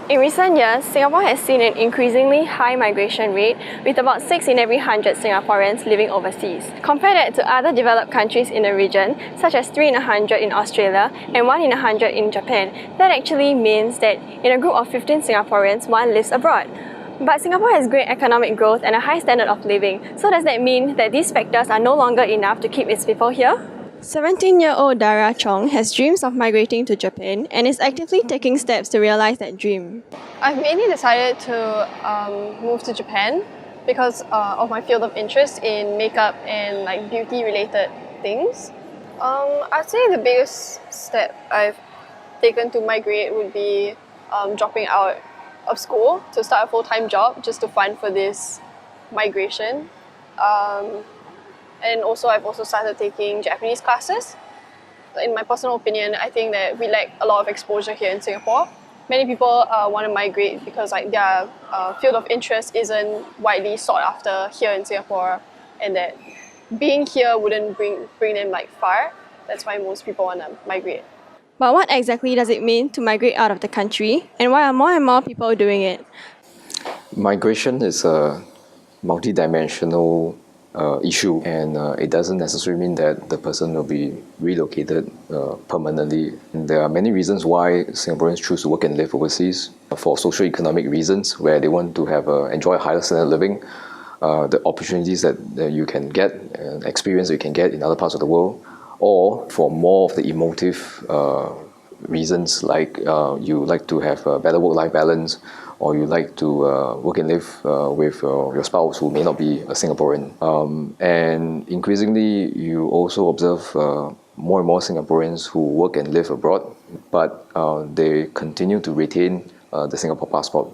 In recent years, Singapore has seen an increasingly high migration rate, with about 6 in every 100 Singaporeans living overseas. Compare that to other developed countries in the region, such as 3 in 100 in Australia and 1 in 100 in Japan. That actually means that in a group of 15 Singaporeans, 1 lives abroad. But Singapore has great economic growth and a high standard of living, so does that mean that these factors are no longer enough to keep its people here? 17-year-old Dara Chong has dreams of migrating to Japan and is actively taking steps to realize that dream. I've mainly decided to move to Japan because of my field of interest in makeup and like beauty related things. I'd say the biggest step I've taken to migrate would be dropping out of school to start a full-time job just to fund for this migration. And also I've also started taking Japanese classes. In my personal opinion, I think that we lack a lot of exposure here in Singapore. Many people want to migrate because like their field of interest isn't widely sought after here in Singapore, and that being here wouldn't bring them like far. That's why most people want to migrate. But what exactly does it mean to migrate out of the country, and why are more and more people doing it? Migration is a multidimensional issue, and it doesn't necessarily mean that the person will be relocated permanently. And there are many reasons why Singaporeans choose to work and live overseas. For socio-economic reasons, where they want to have enjoy a higher standard of living, the opportunities that you can get, experience that you can get in other parts of the world, or for more of the emotive reasons, like you like to have a better work-life balance, or you like to work and live with your spouse who may not be a Singaporean. And increasingly, you also observe more and more Singaporeans who work and live abroad, but they continue to retain the Singapore passport.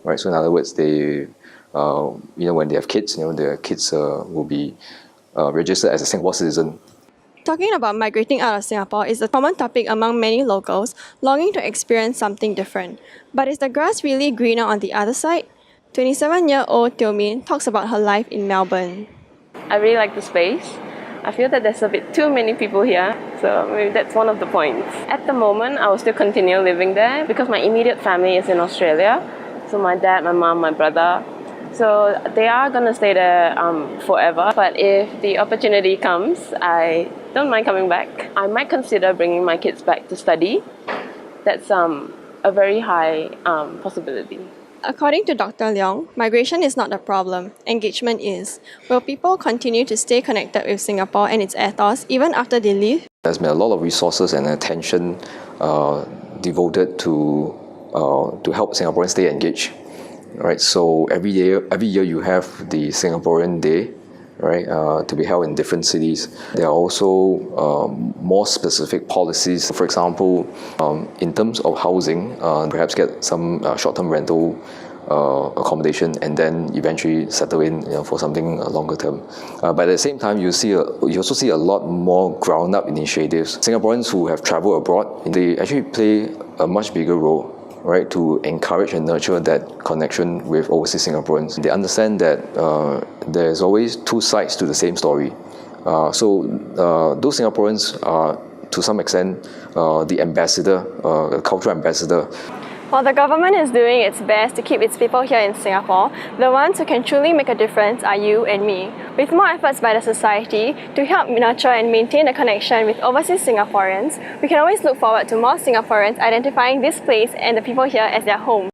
Right. So in other words, they, when they have kids, their kids will be registered as a Singapore citizen. Talking about migrating out of Singapore is a common topic among many locals longing to experience something different. But is the grass really greener on the other side? 27-year-old Teo Min talks about her life in Melbourne. I really like the space. I feel that there's a bit too many people here, so maybe that's one of the points. At the moment, I will still continue living there because my immediate family is in Australia. So my dad, my mom, my brother. So they are going to stay there forever. But if the opportunity comes, I don't mind coming back. I might consider bringing my kids back to study. That's a very high possibility. According to Dr. Leong, migration is not the problem, engagement is. Will people continue to stay connected with Singapore and its ethos even after they leave? There's been a lot of resources and attention devoted to help Singaporeans stay engaged. Right, so every year you have the Singaporean Day, right, to be held in different cities. There are also more specific policies. For example, in terms of housing, perhaps get some short-term rental accommodation and then eventually settle in for something longer term. But at the same time, you also see a lot more ground-up initiatives. Singaporeans who have traveled abroad, they actually play a much bigger role, right, to encourage and nurture that connection with overseas Singaporeans. They understand that there's always two sides to the same story. So those Singaporeans are, to some extent, the ambassador, the cultural ambassador. While the government is doing its best to keep its people here in Singapore, the ones who can truly make a difference are you and me. With more efforts by the society to help nurture and maintain the connection with overseas Singaporeans, we can always look forward to more Singaporeans identifying this place and the people here as their home.